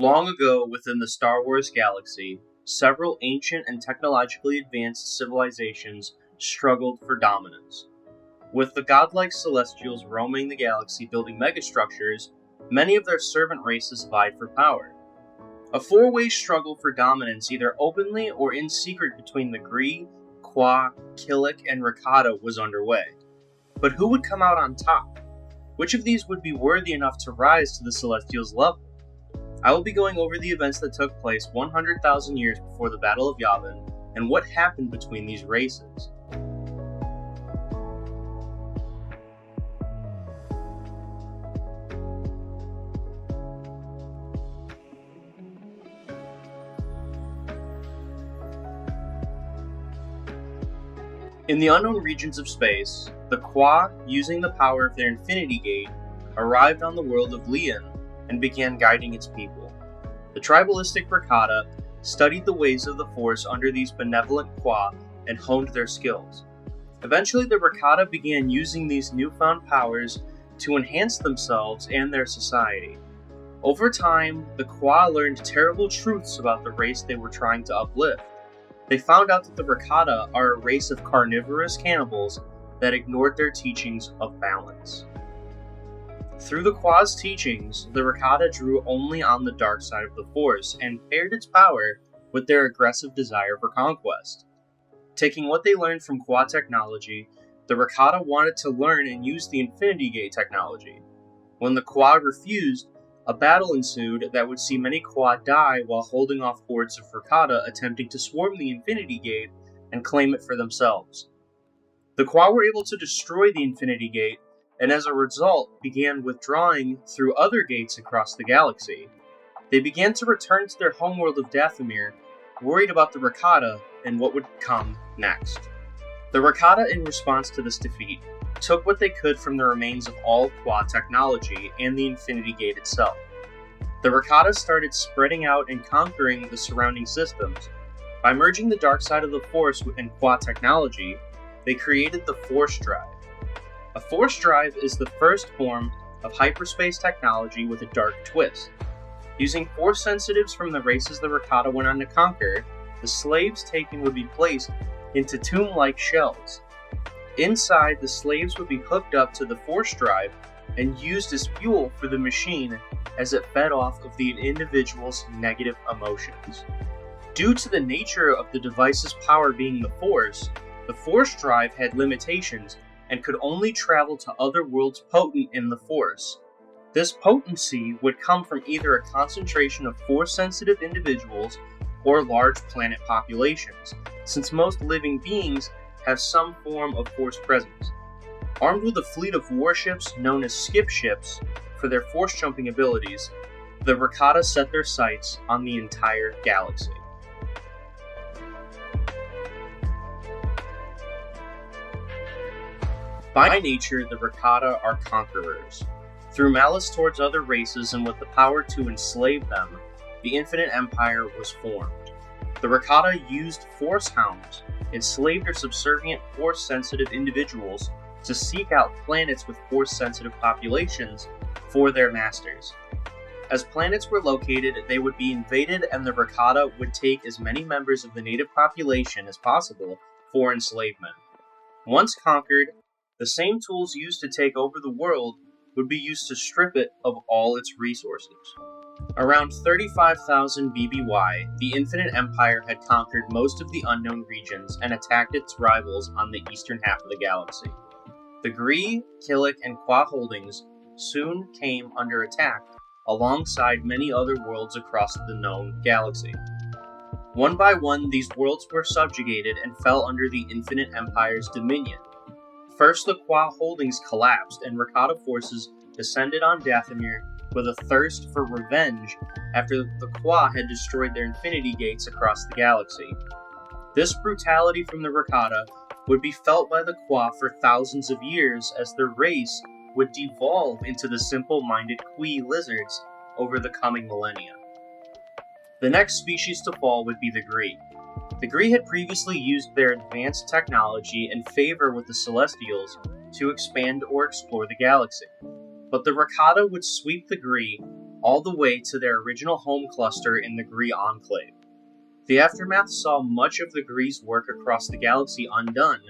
Long ago, within the Star Wars galaxy, several ancient and technologically advanced civilizations struggled for dominance. With the godlike Celestials roaming the galaxy building megastructures, many of their servant races vied for power. A four-way struggle for dominance, either openly or in secret between the Gree, Qua, Killik, and Rakata was underway. But who would come out on top? Which of these would be worthy enough to rise to the Celestials' level? I will be going over the events that took place 100,000 years before the Battle of Yavin, and what happened between these races. In the unknown regions of space, the Qua, using the power of their Infinity Gate, arrived on the world of Lian and began guiding its people. The tribalistic Rakata studied the ways of the Force under these benevolent Qua and honed their skills. Eventually, the Rakata began using these newfound powers to enhance themselves and their society. Over time, the Qua learned terrible truths about the race they were trying to uplift. They found out that the Rakata are a race of carnivorous cannibals that ignored their teachings of balance. Through the Qua's teachings, the Rakata drew only on the dark side of the Force and paired its power with their aggressive desire for conquest. Taking what they learned from Qua technology, the Rakata wanted to learn and use the Infinity Gate technology. When the Qua refused, a battle ensued that would see many Qua die while holding off hordes of Rakata attempting to swarm the Infinity Gate and claim it for themselves. The Qua were able to destroy the Infinity Gate, and as a result began withdrawing through other gates across the galaxy. They began to return to their homeworld of Dathomir, worried about the Rakata and what would come next. The Rakata, in response to this defeat, took what they could from the remains of all Qua technology and the Infinity Gate itself. The Rakata started spreading out and conquering the surrounding systems. By merging the dark side of the Force and Qua technology, they created the Force Drive. A Force Drive is the first form of hyperspace technology with a dark twist. Using Force sensitives from the races the Rakata went on to conquer, the slaves taken would be placed into tomb-like shells. Inside, the slaves would be hooked up to the Force Drive and used as fuel for the machine as it fed off of the individual's negative emotions. Due to the nature of the device's power being the Force Drive had limitations and could only travel to other worlds potent in the Force. This potency would come from either a concentration of Force-sensitive individuals or large planet populations, since most living beings have some form of Force presence. Armed with a fleet of warships known as Skipships for their Force-jumping abilities, the Rakata set their sights on the entire galaxy. By nature, the Rakata are conquerors. Through malice towards other races and with the power to enslave them, the Infinite Empire was formed. The Rakata used Force Hounds, enslaved or subservient Force-sensitive individuals, to seek out planets with Force-sensitive populations for their masters. As planets were located, they would be invaded and the Rakata would take as many members of the native population as possible for enslavement. Once conquered, the same tools used to take over the world would be used to strip it of all its resources. Around 35,000 BBY, the Infinite Empire had conquered most of the unknown regions and attacked its rivals on the eastern half of the galaxy. The Gree, Killik, and Qua holdings soon came under attack, alongside many other worlds across the known galaxy. One by one, these worlds were subjugated and fell under the Infinite Empire's dominion. First, the Qua holdings collapsed, and Rakata forces descended on Dathomir with a thirst for revenge after the Qua had destroyed their Infinity Gates across the galaxy. This brutality from the Rakata would be felt by the Qua for thousands of years as their race would devolve into the simple-minded Kui lizards over the coming millennia. The next species to fall would be the Gree. The Gree had previously used their advanced technology and favor with the Celestials to expand or explore the galaxy. But the Rakata would sweep the Gree all the way to their original home cluster in the Gree Enclave. The aftermath saw much of the Gree's work across the galaxy undone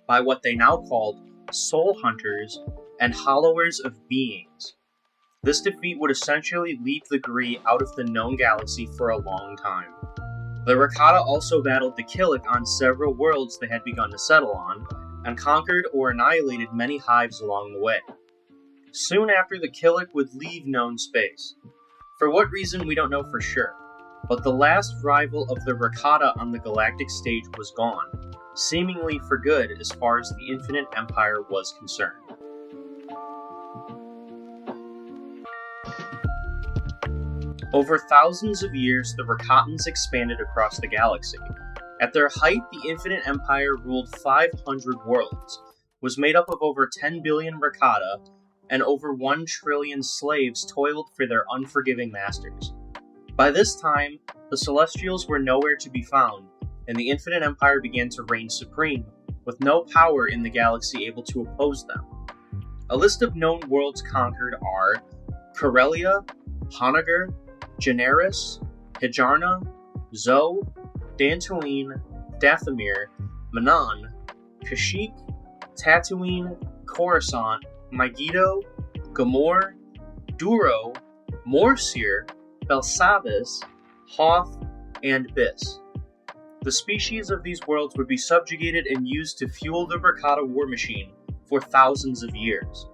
by what they now called Soul Hunters and Hollowers of Beings. This defeat would essentially leave the Gree out of the known galaxy for a long time. The Rakata also battled the Killik on several worlds they had begun to settle on, and conquered or annihilated many hives along the way. Soon after, the Killik would leave known space. For what reason, we don't know for sure, but the last rival of the Rakata on the galactic stage was gone, seemingly for good as far as the Infinite Empire was concerned. Over thousands of years, the Rakatans expanded across the galaxy. At their height, the Infinite Empire ruled 500 worlds, was made up of over 10 billion Rakata, and over 1 trillion slaves toiled for their unforgiving masters. By this time, the Celestials were nowhere to be found, and the Infinite Empire began to reign supreme, with no power in the galaxy able to oppose them. A list of known worlds conquered are Corellia, Honoghr, Generis, Hijarna, Zo, Dantooine, Dathomir, Manan, Kashyyyk, Tatooine, Coruscant, Megiddo, Gamorre, Duro, Morsir, Belsavis, Hoth, and Biss. The species of these worlds would be subjugated and used to fuel the Rakata war machine for thousands of years.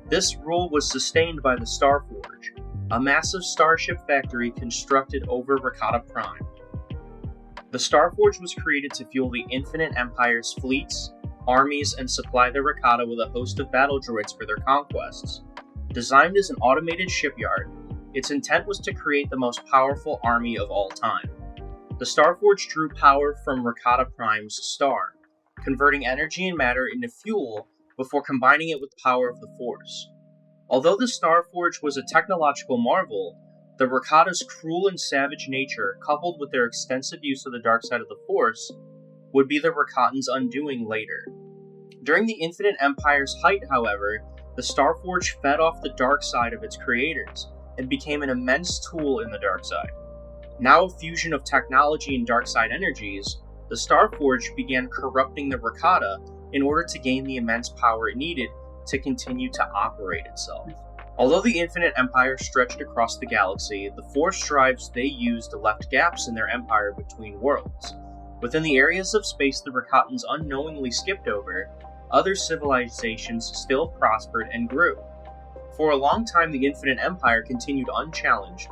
This rule was sustained by the Starforge, a massive starship factory constructed over Rakata Prime. The Starforge was created to fuel the Infinite Empire's fleets, armies, and supply the Rakata with a host of battle droids for their conquests. Designed as an automated shipyard, its intent was to create the most powerful army of all time. The Starforge drew power from Rakata Prime's star, converting energy and matter into fuel before combining it with the power of the Force. Although the Starforge was a technological marvel, the Rakata's cruel and savage nature, coupled with their extensive use of the dark side of the Force, would be the Rakatans' undoing later. During the Infinite Empire's height, however, the Starforge fed off the dark side of its creators, and became an immense tool in the dark side. Now a fusion of technology and dark side energies, the Starforge began corrupting the Rakata in order to gain the immense power it needed to continue to operate itself. Although the Infinite Empire stretched across the galaxy, the Force drives they used left gaps in their empire between worlds. Within the areas of space the Rakatans unknowingly skipped over, other civilizations still prospered and grew. For a long time, the Infinite Empire continued unchallenged,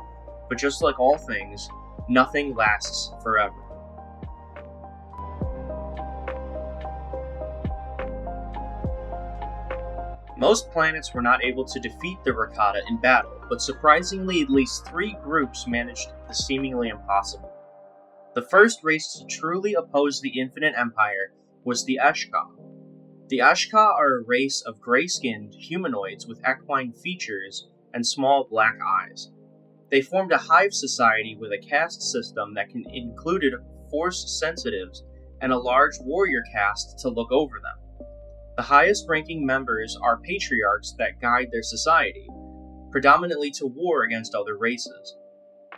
but just like all things, nothing lasts forever. Most planets were not able to defeat the Rakata in battle, but surprisingly at least 3 groups managed the seemingly impossible. The first race to truly oppose the Infinite Empire was the Esh-Ka. The Esh-Ka are a race of gray-skinned humanoids with equine features and small black eyes. They formed a hive society with a caste system that included Force sensitives and a large warrior caste to look over them. The highest-ranking members are patriarchs that guide their society, predominantly to war against other races.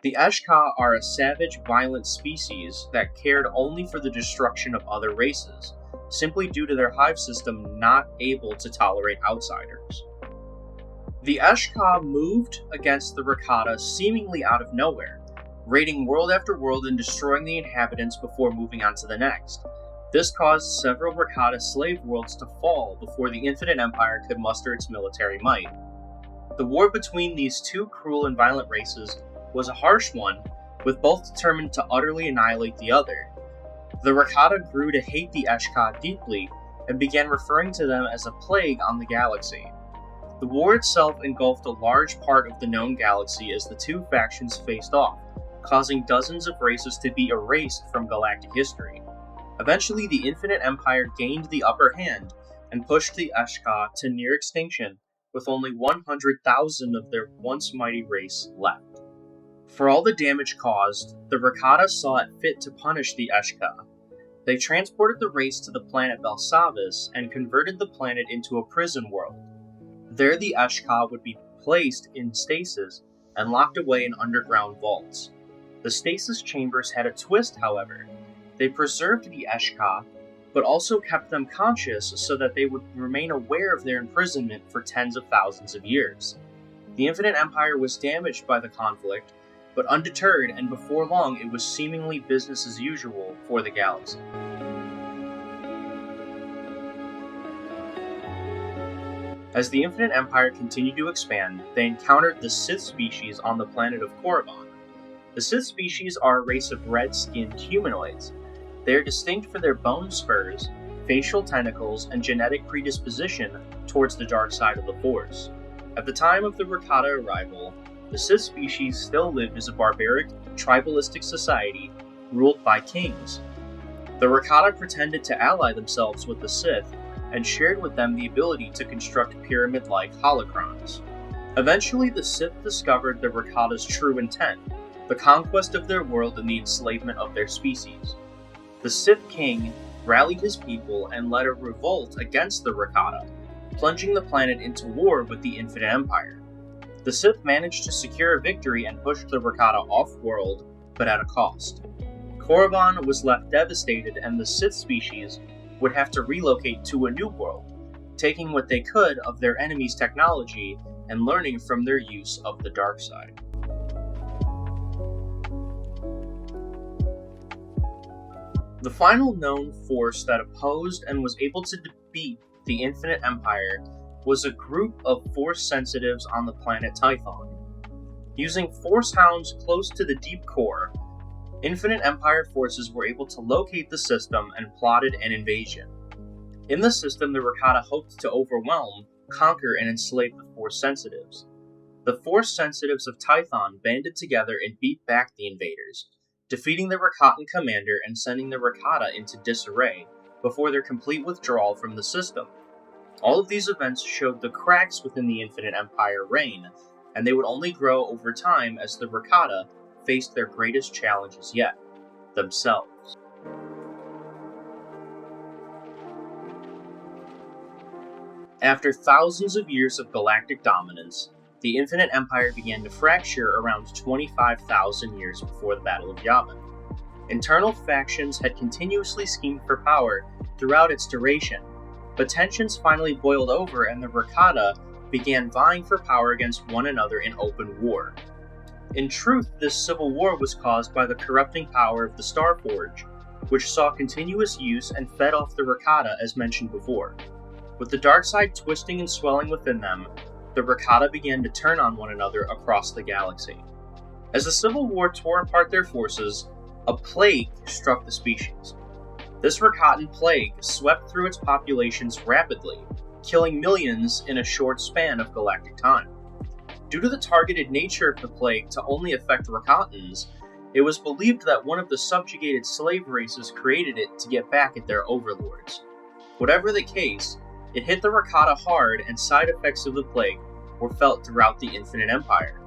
The Esh-Ka are a savage, violent species that cared only for the destruction of other races, simply due to their hive system not able to tolerate outsiders. The Esh-Ka moved against the Rakata seemingly out of nowhere, raiding world after world and destroying the inhabitants before moving on to the next. This caused several Rakata slave worlds to fall before the Infinite Empire could muster its military might. The war between these two cruel and violent races was a harsh one, with both determined to utterly annihilate the other. The Rakata grew to hate the Esh-Ka deeply and began referring to them as a plague on the galaxy. The war itself engulfed a large part of the known galaxy as the two factions faced off, causing dozens of races to be erased from galactic history. Eventually, the Infinite Empire gained the upper hand and pushed the Esh-Ka to near extinction, with only 100,000 of their once mighty race left. For all the damage caused, the Rakata saw it fit to punish the Esh-Ka. They transported the race to the planet Belsavis and converted the planet into a prison world. There the Esh-Ka would be placed in stasis and locked away in underground vaults. The stasis chambers had a twist, however. They preserved the Esh-Ka, but also kept them conscious so that they would remain aware of their imprisonment for tens of thousands of years. The Infinite Empire was damaged by the conflict, but undeterred, and before long it was seemingly business as usual for the galaxy. As the Infinite Empire continued to expand, they encountered the Sith species on the planet of Korriban. The Sith species are a race of red-skinned humanoids. They are distinct for their bone spurs, facial tentacles, and genetic predisposition towards the dark side of the Force. At the time of the Rakata arrival, the Sith species still lived as a barbaric, tribalistic society ruled by kings. The Rakata pretended to ally themselves with the Sith and shared with them the ability to construct pyramid-like holocrons. Eventually, the Sith discovered the Rakata's true intent, the conquest of their world and the enslavement of their species. The Sith King rallied his people and led a revolt against the Rakata, plunging the planet into war with the Infinite Empire. The Sith managed to secure a victory and pushed the Rakata off-world, but at a cost. Korriban was left devastated, and the Sith species would have to relocate to a new world, taking what they could of their enemy's technology and learning from their use of the dark side. The final known force that opposed and was able to defeat the Infinite Empire was a group of Force sensitives on the planet Typhon. Using Force hounds close to the deep core, Infinite Empire forces were able to locate the system and plotted an invasion. In the system, the Rakata hoped to overwhelm, conquer, and enslave the Force sensitives. The Force sensitives of Typhon banded together and beat back the invaders, defeating the Rakatan commander and sending the Rakata into disarray before their complete withdrawal from the system. All of these events showed the cracks within the Infinite Empire reign, and they would only grow over time as the Rakata faced their greatest challenges yet, themselves. After thousands of years of galactic dominance, the Infinite Empire began to fracture around 25,000 years before the Battle of Yavin. Internal factions had continuously schemed for power throughout its duration, but tensions finally boiled over and the Rakata began vying for power against one another in open war. In truth, this civil war was caused by the corrupting power of the Starforge, which saw continuous use and fed off the Rakata as mentioned before. With the dark side twisting and swelling within them, the Rakata began to turn on one another across the galaxy. As the Civil War tore apart their forces, a plague struck the species. This Rakatan Plague swept through its populations rapidly, killing millions in a short span of galactic time. Due to the targeted nature of the plague to only affect Rakatans, it was believed that one of the subjugated slave races created it to get back at their overlords. Whatever the case, it hit the Rakata hard, and side effects of the plague were felt throughout the Infinite Empire.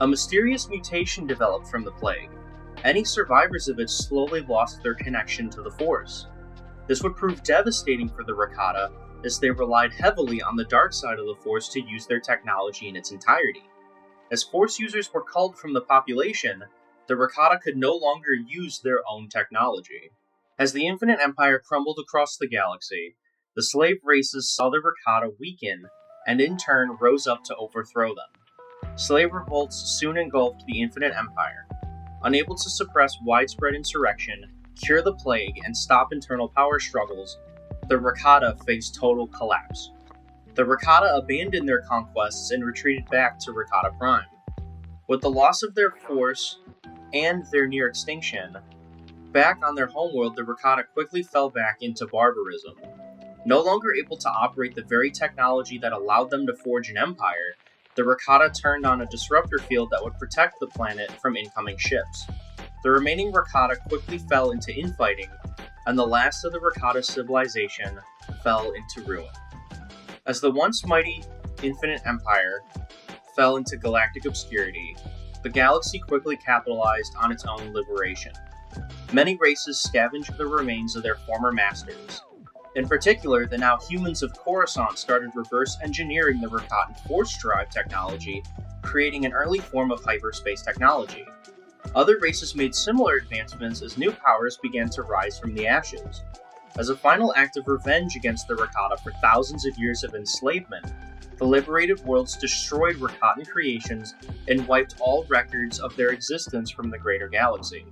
A mysterious mutation developed from the plague. Any survivors of it slowly lost their connection to the Force. This would prove devastating for the Rakata, as they relied heavily on the dark side of the Force to use their technology in its entirety. As Force users were culled from the population, the Rakata could no longer use their own technology. As the Infinite Empire crumbled across the galaxy, the slave races saw the Rakata weaken, and in turn rose up to overthrow them. Slave revolts soon engulfed the Infinite Empire. Unable to suppress widespread insurrection, cure the plague, and stop internal power struggles, the Rakata faced total collapse. The Rakata abandoned their conquests and retreated back to Rakata Prime. With the loss of their force and their near extinction, back on their homeworld, the Rakata quickly fell back into barbarism. No longer able to operate the very technology that allowed them to forge an empire, the Rakata turned on a disruptor field that would protect the planet from incoming ships. The remaining Rakata quickly fell into infighting, and the last of the Rakata civilization fell into ruin. As the once mighty Infinite Empire fell into galactic obscurity, the galaxy quickly capitalized on its own liberation. Many races scavenged the remains of their former masters. In particular, the now humans of Coruscant started reverse engineering the Rakatan Force Drive technology creating an early form of hyperspace technology. Other races made similar advancements as new powers began to rise from the ashes. As a final act of revenge against the Rakata for thousands of years of enslavement, the liberated worlds destroyed Rakatan creations and wiped all records of their existence from the greater galaxy.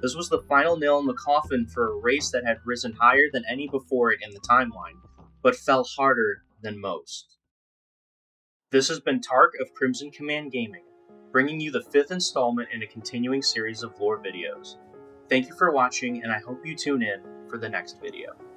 This was the final nail in the coffin for a race that had risen higher than any before it in the timeline, but fell harder than most. This has been Tarc of Crimson Command Gaming, bringing you the 5th installment in a continuing series of lore videos. Thank you for watching, and I hope you tune in for the next video.